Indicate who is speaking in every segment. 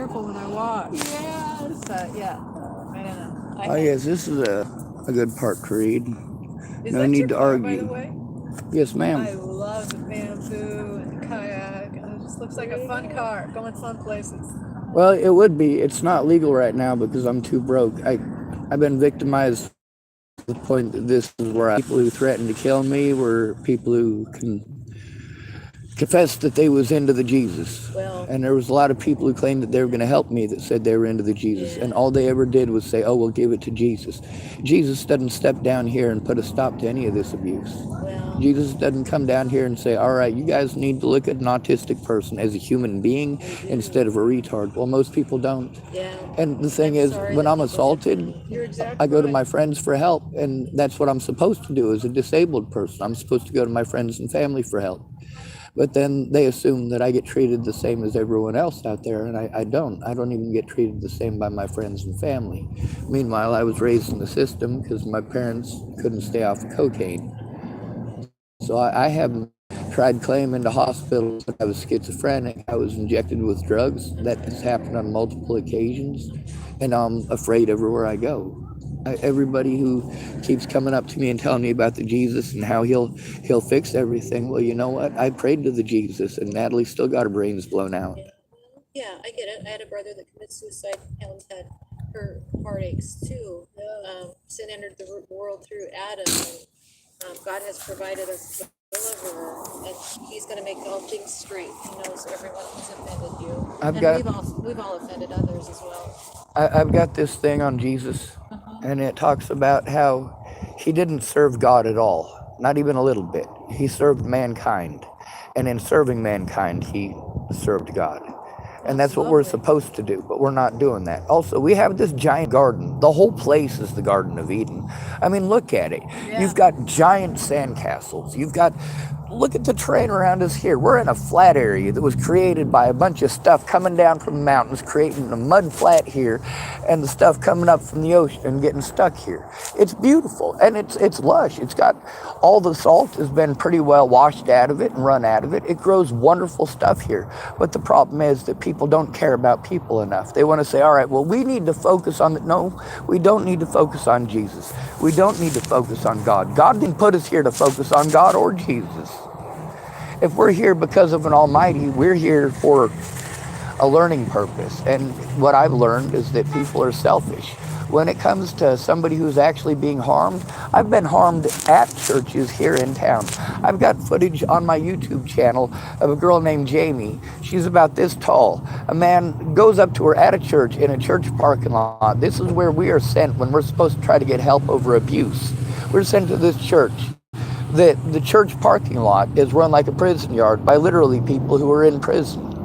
Speaker 1: careful when I walk. Yes. Yeah. I don't know.
Speaker 2: Oh, yes, this is a good part to read.
Speaker 1: Is
Speaker 2: No
Speaker 1: that
Speaker 2: need
Speaker 1: your
Speaker 2: to
Speaker 1: car, by the
Speaker 2: argue.
Speaker 1: way?
Speaker 2: Yes,
Speaker 1: I
Speaker 2: ma'am.
Speaker 1: love the bamboo and the kayak. And it just looks like a fun car, going fun places.
Speaker 2: Well, it would be. It's not legal right now because I'm too broke. I've been victimized to the point that this is where people who threatened to kill me were people who confessed that they was into the Jesus.
Speaker 1: Well,
Speaker 2: And there was a lot of people who claimed that they were going to help me that said they were into the Jesus.
Speaker 1: Yeah.
Speaker 2: And all they ever did was say, oh, we'll give it to Jesus. Jesus doesn't step down here and put a stop to any of this abuse.
Speaker 1: well,
Speaker 2: Jesus doesn't come down here and say, all right, you guys need to look at an autistic person as a human being instead of a retard. Well, most people don't.
Speaker 1: yeah.
Speaker 2: And the thing
Speaker 1: I'm
Speaker 2: is,
Speaker 1: sorry
Speaker 2: when
Speaker 1: that
Speaker 2: I'm
Speaker 1: people
Speaker 2: assaulted,
Speaker 1: You're exactly
Speaker 2: I go to
Speaker 1: right.
Speaker 2: my friends for help. And that's what I'm supposed to do as a disabled person. I'm supposed to go to my friends and family for help. But then they assume that I get treated the same as everyone else out there, and I don't. I don't even get treated the same by my friends and family. Meanwhile, I was raised in the system because my parents couldn't stay off of cocaine. So I have tried claiming to hospitals that I was schizophrenic. I was injected with drugs. That has happened on multiple occasions, and I'm afraid everywhere I go. Everybody who keeps coming up to me and telling me about the Jesus and how he'll fix everything. Well, you know what? I prayed to the Jesus, and Natalie still got her brains blown out.
Speaker 3: Yeah, I get it. I had a brother that committed suicide. Helen's had her heartaches too. Sin entered the world through Adam, and God has provided us a deliverer, and He's going to make all things straight. He knows everyone who's offended you, we've all offended others as well.
Speaker 2: I've got this thing on Jesus, and it talks about how he didn't serve God at all, not even a little bit. He served mankind, and in serving mankind, he served God. And that's what we're supposed to do, but we're not doing that. Also, we have this giant garden. The whole place is the Garden of Eden. I mean, look at it.
Speaker 1: Yeah.
Speaker 2: You've got giant sandcastles. Look at the terrain around us here. We're in a flat area that was created by a bunch of stuff coming down from the mountains, creating a mud flat here, and the stuff coming up from the ocean and getting stuck here. It's beautiful, and it's lush. It's got all the salt has been pretty well washed out of it and run out of it. It grows wonderful stuff here. But the problem is that people don't care about people enough. They want to say, all right, well, we need to focus on no, we don't need to focus on Jesus. We don't need to focus on God. God didn't put us here to focus on God or Jesus. If we're here because of an almighty, we're here for a learning purpose. And what I've learned is that people are selfish. When it comes to somebody who's actually being harmed, I've been harmed at churches here in town. I've got footage on my YouTube channel of a girl named Jamie. She's about this tall. A man goes up to her at a church in a church parking lot. This is where we are sent when we're supposed to try to get help over abuse. We're sent to this church. The church parking lot is run like a prison yard by literally people who are in prison.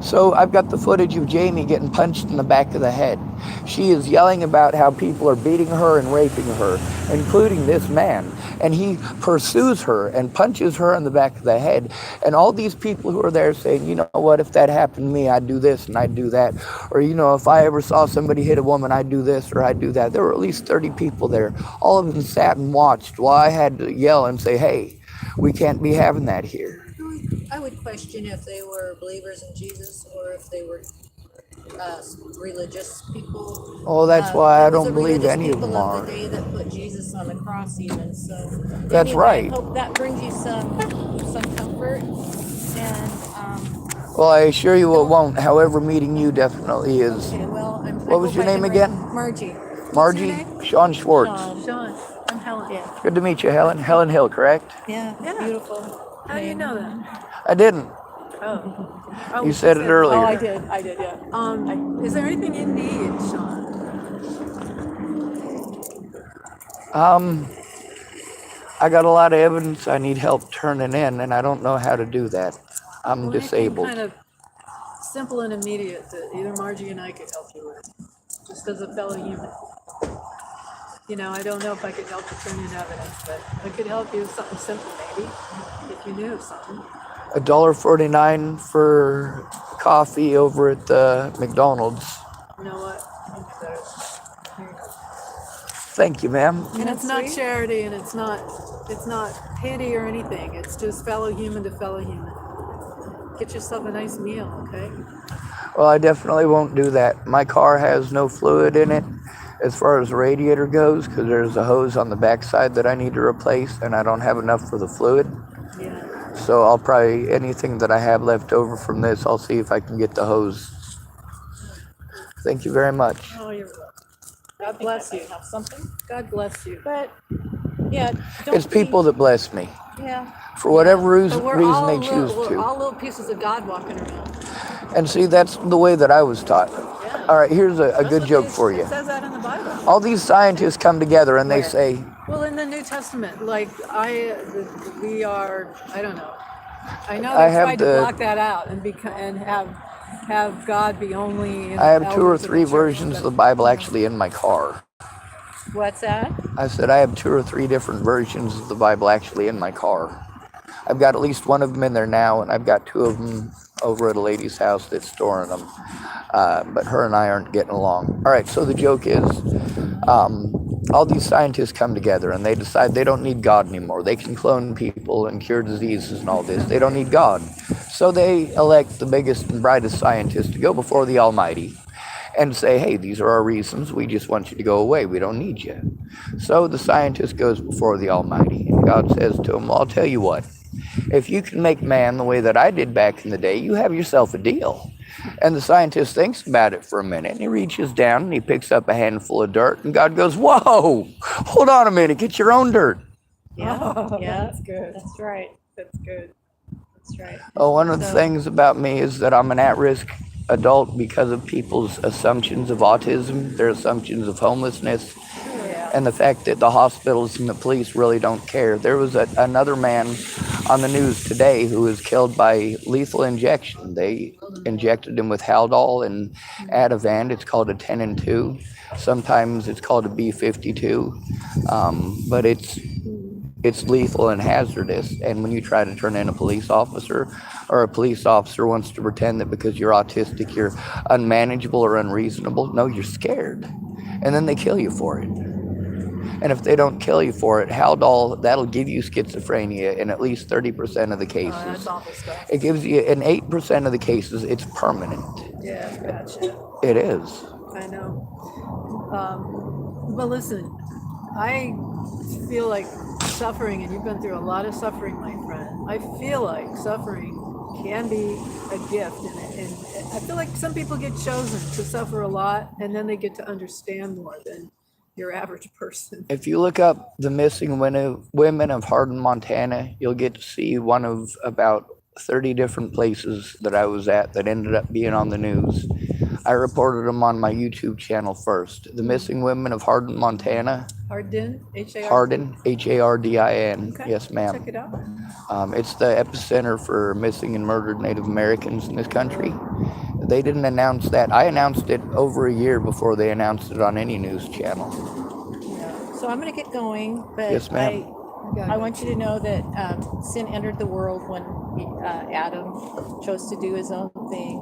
Speaker 2: So I've got the footage of Jamie getting punched in the back of the head. She is yelling about how people are beating her and raping her, including this man. And he pursues her and punches her in the back of the head. And all these people who are there saying, you know what, if that happened to me, I'd do this and I'd do that. Or, you know, if I ever saw somebody hit a woman, I'd do this or I'd do that. There were at least 30 people there. All of them sat and watched while I had to yell and say, hey, we can't be having that here.
Speaker 3: I would question if they were believers in Jesus or if they were religious people.
Speaker 2: Oh, that's why I don't believe
Speaker 3: religious
Speaker 2: any of
Speaker 3: people
Speaker 2: them are.
Speaker 3: the day that put Jesus on the cross, even so.
Speaker 2: That's
Speaker 3: Anyway,
Speaker 2: right.
Speaker 3: I hope that brings you some comfort. And
Speaker 2: Well, I assure you it won't. However, meeting you definitely is.
Speaker 3: okay, well,
Speaker 2: What was your name again?
Speaker 3: Margie.
Speaker 2: Margie? Sean Schwartz.
Speaker 1: Sean, I'm Helen.
Speaker 3: Yeah.
Speaker 2: Good to meet you, Helen. Helen Hill, correct?
Speaker 3: Yeah. Beautiful.
Speaker 1: How do you know that?
Speaker 2: I didn't.
Speaker 1: Oh,
Speaker 2: You said it earlier.
Speaker 1: Oh, I did, yeah. Is there anything you need, Sean?
Speaker 2: I got a lot of evidence I need help turning in, and I don't know how to do that. I'm
Speaker 1: Well, anything
Speaker 2: disabled.
Speaker 1: kind of simple and immediate that either Margie and I could help you with, just as a fellow human. You know, I don't know if I could help you turn in evidence, but I could help you with something simple, maybe, if you knew of something.
Speaker 2: $1.49 for coffee over at the McDonald's.
Speaker 1: You know what? Here you go.
Speaker 2: Thank you, ma'am.
Speaker 1: And it's not charity, and it's not pity or anything. It's just fellow human to fellow human. Get yourself a nice meal, okay?
Speaker 2: Well, I definitely won't do that. My car has no fluid in it as far as the radiator goes because there's a hose on the backside that I need to replace, and I don't have enough for the fluid.
Speaker 1: Yeah.
Speaker 2: So I'll probably, anything that I have left over from this, I'll see if I can get the hose. Thank you very much.
Speaker 1: Oh, you're welcome. God bless you.
Speaker 4: Have something,
Speaker 1: God bless you.
Speaker 4: but yeah, don't
Speaker 2: It's people that bless me
Speaker 4: Yeah,
Speaker 2: for whatever
Speaker 1: But
Speaker 2: reason
Speaker 1: we're all
Speaker 2: they choose
Speaker 1: we're
Speaker 2: to.
Speaker 1: all little pieces of God walking around.
Speaker 2: And see, that's the way that I was taught.
Speaker 1: Yeah.
Speaker 2: All right, here's a
Speaker 1: That's
Speaker 2: good
Speaker 1: what
Speaker 2: joke
Speaker 1: it-
Speaker 2: for you.
Speaker 1: It says that in the Bible.
Speaker 2: All these scientists come together and they
Speaker 4: Where?
Speaker 2: say,
Speaker 1: Well, in the New Testament, like we are, I don't know. I know
Speaker 2: I
Speaker 1: they
Speaker 2: have
Speaker 1: tried to
Speaker 2: the-
Speaker 1: block that out and have God be only.
Speaker 2: I have 2 or
Speaker 1: elements of
Speaker 2: 3
Speaker 1: the church,
Speaker 2: versions of the Bible actually in my car.
Speaker 4: what's that?
Speaker 2: I said I have 2 or 3 different versions of the Bible actually in my car. I've got at least one of them in there now, and I've got 2 of them over at a lady's house that's storing them. But her and I aren't getting along. All right, so the joke is, all these scientists come together and they decide they don't need God anymore. They can clone people and cure diseases and all this. They don't need God. So they elect the biggest and brightest scientists to go before the Almighty and say, hey, these are our reasons. We just want you to go away. We don't need you. So the scientist goes before the Almighty, and God says to him, well, I'll tell you what. If you can make man the way that I did back in the day, you have yourself a deal. And the scientist thinks about it for a minute, and he reaches down and he picks up a handful of dirt, and God goes, whoa, hold on a minute, get your own dirt.
Speaker 4: Yeah,
Speaker 1: Oh,
Speaker 4: yeah,
Speaker 1: that's good.
Speaker 4: that's right.
Speaker 1: That's good.
Speaker 4: That's right.
Speaker 2: Oh, one of the
Speaker 4: So-
Speaker 2: things about me is that I'm an at-risk adult because of people's assumptions of autism, their assumptions of homelessness,
Speaker 1: Yeah.
Speaker 2: and the fact that the hospitals and the police really don't care. There was another man on the news today who was killed by lethal injection. They injected him with Haldol and Ativan. It's called a 10 and 2. Sometimes it's called a B52, but it's lethal and hazardous. And when you try to turn in a police officer, or a police officer wants to pretend that because you're autistic, you're unmanageable or unreasonable, no, you're scared. And then they kill you for it. And if they don't kill you for it, Haldol, that'll give you schizophrenia in at least 30% of the
Speaker 1: Oh,
Speaker 2: cases.
Speaker 1: that's awful stuff.
Speaker 2: It gives you, in 8% of the cases, it's permanent.
Speaker 1: Yeah, gotcha.
Speaker 2: It is.
Speaker 1: I know. But listen, I feel like suffering, and you've been through a lot of suffering, my friend. I feel like suffering can be a gift, and I feel like some people get chosen to suffer a lot, and then they get to understand more than your average person.
Speaker 2: If you look up the missing women of Hardin, Montana, you'll get to see one of about 30 different places that I was at that ended up being on the news. I reported them on my YouTube channel first. The missing women of Hardin, Montana.
Speaker 1: Hardin, H-A-R.
Speaker 2: Hardin, Hardin.
Speaker 1: Okay,
Speaker 2: Yes, ma'am.
Speaker 1: check it out.
Speaker 2: It's the epicenter for missing and murdered Native Americans in this country. They didn't announce that. I announced it over a year before they announced it on any news channel.
Speaker 4: So I'm going to get going, but
Speaker 2: Yes, ma'am.
Speaker 4: I want you to know that sin entered the world when Adam chose to do his own thing.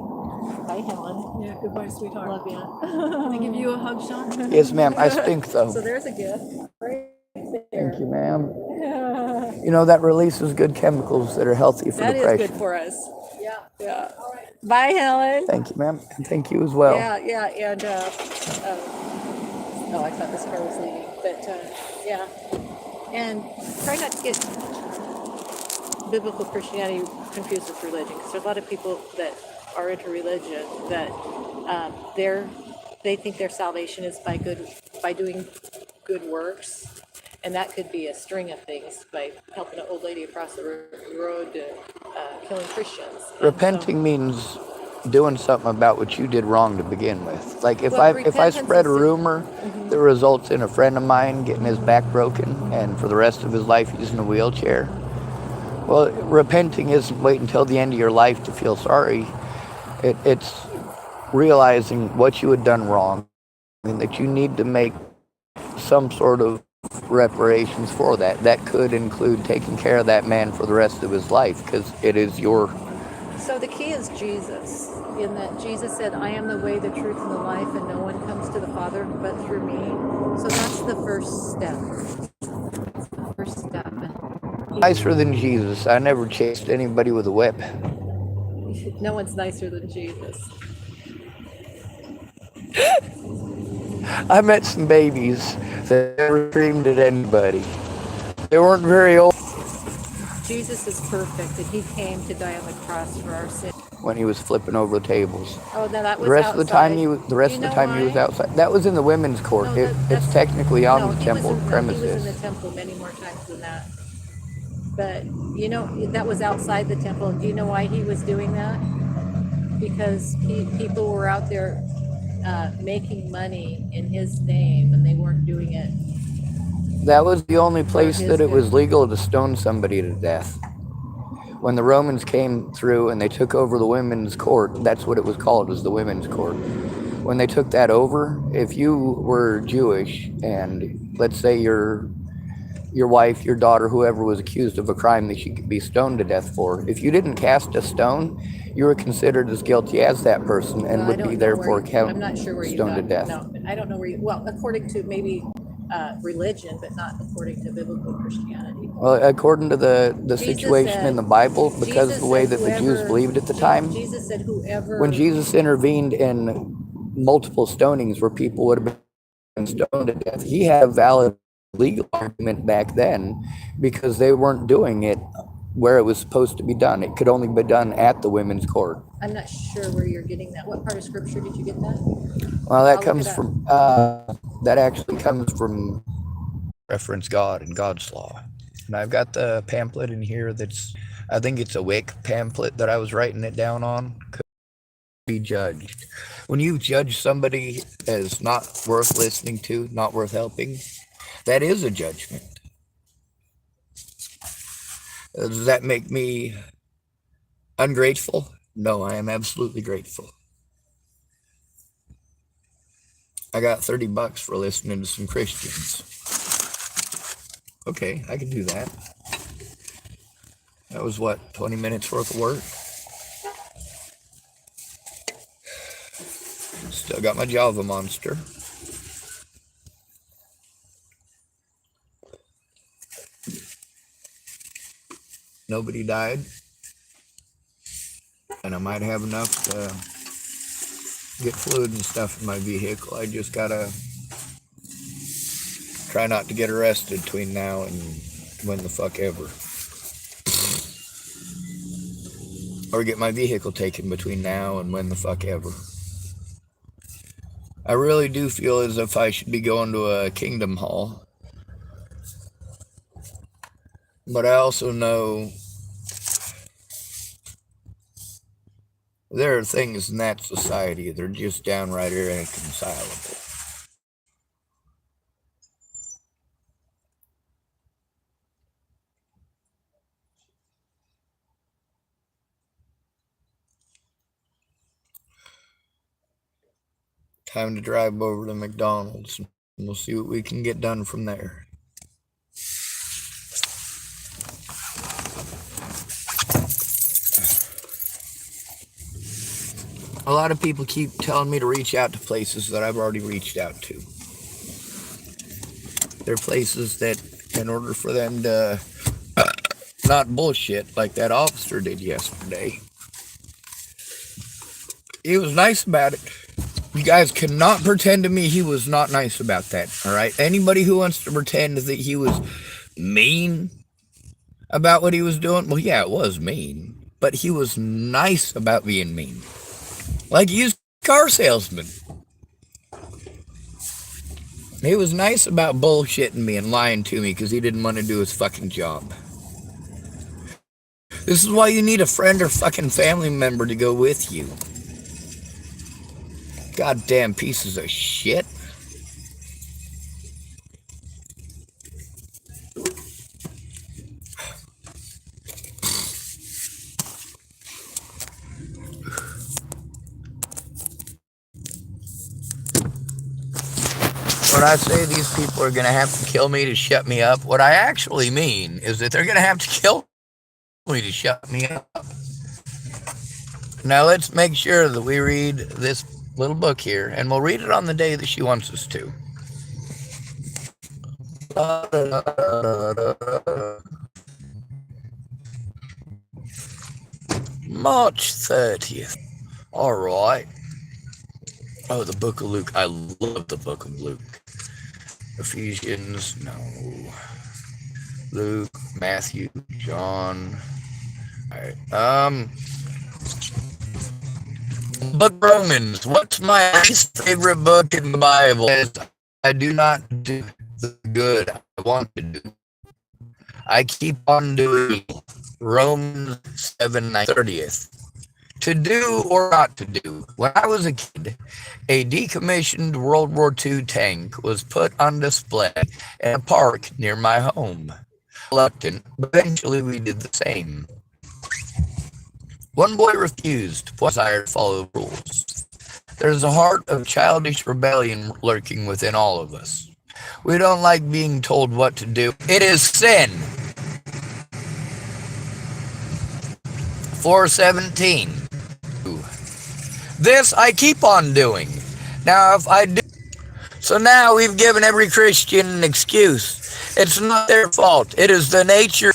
Speaker 4: Bye, Helen.
Speaker 1: Yeah, goodbye, sweetheart.
Speaker 4: Love you.
Speaker 1: Can I give you a hug, Sean?
Speaker 2: Yes, ma'am. I stink though.
Speaker 4: So there's a gift right there.
Speaker 2: Thank you, ma'am. You know, that releases good chemicals that are healthy for
Speaker 4: That is
Speaker 2: depression.
Speaker 4: good for us.
Speaker 1: Yeah.
Speaker 4: Yeah. Bye, Helen.
Speaker 2: Thank you, ma'am. And thank you as well.
Speaker 4: Yeah, and oh, I thought this car was leaving, but yeah, and try not to get biblical Christianity confused with religion, because there's a lot of people that are into religion that they think their salvation is by doing good works, and that could be a string of things, by helping an old lady across the road to killing Christians. And so-
Speaker 2: Repenting means doing something about what you did wrong to begin with. Like if
Speaker 4: Well,
Speaker 2: I
Speaker 4: repentance
Speaker 2: spread a
Speaker 4: is to-
Speaker 2: rumor that results in a friend of mine getting his back broken and for the rest of his life he's in a wheelchair. Well, repenting isn't wait until the end of your life to feel sorry. It's realizing what you had done wrong and that you need to make some sort of reparations for that. That could include taking care of that man for the rest of his life, because it is your...
Speaker 4: So the key is Jesus, in that Jesus said, I am the way, the truth, and the life, and no one comes to the Father but through me. So that's the first step. That's the first step.
Speaker 2: Nicer than Jesus. I never chased anybody with a whip.
Speaker 4: No one's nicer than Jesus.
Speaker 2: I met some babies that never screamed at anybody. They weren't very old
Speaker 4: Jesus is perfect, and he came to die on the cross for our sin.
Speaker 2: when he was flipping over the tables.
Speaker 4: Oh, no, that
Speaker 2: The
Speaker 4: was
Speaker 2: rest of the time
Speaker 4: outside.
Speaker 2: the rest
Speaker 4: Do
Speaker 2: of
Speaker 4: you
Speaker 2: the
Speaker 4: know
Speaker 2: time he was
Speaker 4: why?
Speaker 2: outside. That was in the women's court.
Speaker 4: No,
Speaker 2: It's technically on
Speaker 4: no,
Speaker 2: the
Speaker 4: he was
Speaker 2: temple
Speaker 4: in the, he was in the
Speaker 2: premises.
Speaker 4: temple many more times than that. But that was outside the temple. Do you know why he was doing that? Because people were out there making money in his name, and they weren't doing it
Speaker 2: That was the only
Speaker 4: for
Speaker 2: place
Speaker 4: his
Speaker 2: that it was
Speaker 4: good.
Speaker 2: legal to stone somebody to death. When the Romans came through and they took over the women's court, that's what it was called, was the women's court. When they took that over, if you were Jewish and let's say your wife, your daughter, whoever was accused of a crime that she could be stoned to death for, if you didn't cast a stone, you were considered as guilty as that person and
Speaker 4: Well, I
Speaker 2: would be
Speaker 4: don't know
Speaker 2: therefore
Speaker 4: I'm not sure where you
Speaker 2: stoned to
Speaker 4: got,
Speaker 2: death.
Speaker 4: no, I don't know where well, according to maybe religion, but not according to biblical Christianity.
Speaker 2: Well, according to the
Speaker 4: Jesus
Speaker 2: situation in
Speaker 4: said,
Speaker 2: the Bible, because of the way that the Jews
Speaker 4: whoever,
Speaker 2: believed at the time,
Speaker 4: Jesus said
Speaker 2: when
Speaker 4: whoever,
Speaker 2: Jesus intervened in multiple stonings where people would have been stoned to death, he had a valid legal argument back then because they weren't doing it where it was supposed to be done. It could only be done at the women's court.
Speaker 4: I'm not sure where you're getting that. What part of scripture did you get that?
Speaker 2: Well, that
Speaker 4: I'll look
Speaker 2: comes
Speaker 4: it up.
Speaker 2: from that actually comes from reference God and God's law. And I've got the pamphlet in here that's, I think it's a Wick pamphlet that I was writing it down on. Could be judged. When you judge somebody as not worth listening to, not worth helping, that is a judgment. Does that make me ungrateful? No, I am absolutely grateful. I got $30 for listening to some Christians. Okay, I can do that. That was what, 20 minutes worth of work? Still got my Java monster. Nobody died. And I might have enough to get fluid and stuff in my vehicle. I just gotta try not to get arrested between now and when the fuck ever. Or get my vehicle taken between now and when the fuck ever. I really do feel as if I should be going to a Kingdom Hall. But I also know there are things in that society that are just downright irreconcilable. Time to drive over to McDonald's and we'll see what we can get done from there. A lot of people keep telling me to reach out to places that I've already reached out to. They're places that, in order for them to not bullshit like that officer did yesterday, he was nice about it. You guys cannot pretend to me he was not nice about that, all right? Anybody who wants to pretend that he was mean about what he was doing, well, yeah, it was mean, but he was nice about being mean. Like a used car salesman. He was nice about bullshitting me and lying to me because he didn't want to do his fucking job. This is why you need a friend or fucking family member to go with you. Goddamn pieces of shit. When I say these people are going to have to kill me to shut me up, what I actually mean is that they're going to have to kill me to shut me up. Now let's make sure that we read this little book here, and we'll read it on the day that she wants us to. March 30th. All right. Oh, the book of Luke. I love the book of Luke. Ephesians, no. Luke, Matthew, John. All right. Book of Romans. What's my least favorite book in the Bible? I do not do the good I want to do. I keep on doing Romans 7:30. To do or not to do. When I was a kid, a decommissioned World War II tank was put on display in a park near my home. Reluctant, but eventually we did the same. One boy refused, desired to follow the rules. There's a heart of childish rebellion lurking within all of us. We don't like being told what to do. It is sin. 4:17. This I keep on doing. Now, if I do. So now we've given every Christian an excuse. It's not their fault. It is the nature.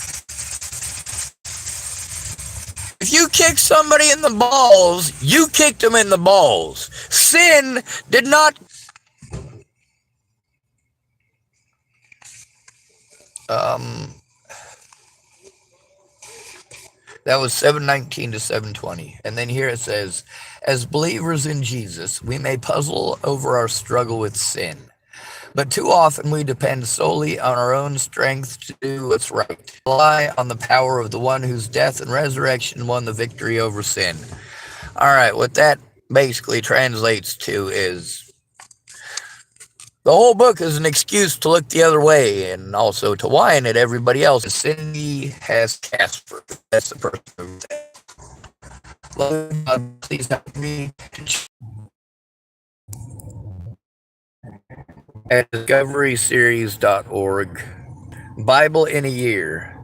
Speaker 2: If you kick somebody in the balls, you kicked them in the balls. Sin did not. That was 7:19 to 7:20. And then here it says, as believers in Jesus, we may puzzle over our struggle with sin. But too often we depend solely on our own strength to do what's right. Rely on the power of the one whose death and resurrection won the victory over sin. All right, what that basically translates to is the whole book is an excuse to look the other way and also to whine at everybody else. Cindy has Casper. That's the person who said, Lord God, please help me at discoveryseries.org. Bible in a year.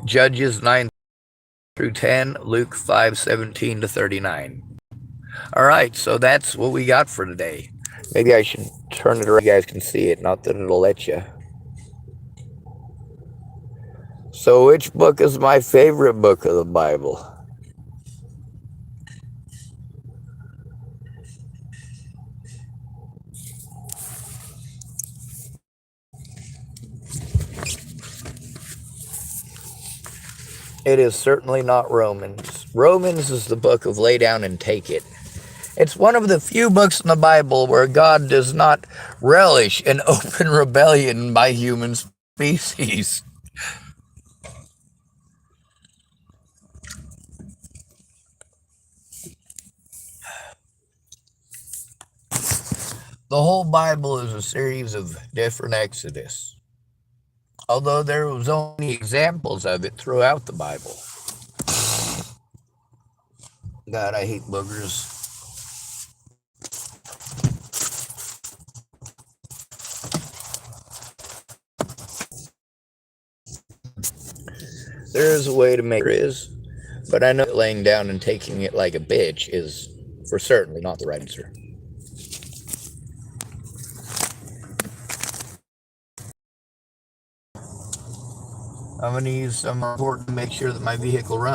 Speaker 2: Judges 9 through 10, Luke 5:17 to 39. All right, so that's what we got for today. Maybe I should turn it around so you guys can see it, not that it'll let you. So which book is my favorite book of the Bible? It is certainly not Romans. Romans is the book of lay down and take it. It's one of the few books in the Bible where God does not relish an open rebellion by human species. The whole Bible is a series of different Exodus, although there was only examples of it throughout the Bible. God, I hate boogers. There is a way to make it, but I know that laying down and taking it like a bitch is for certainly not the right answer. I'm going to use some report to make sure that my vehicle runs.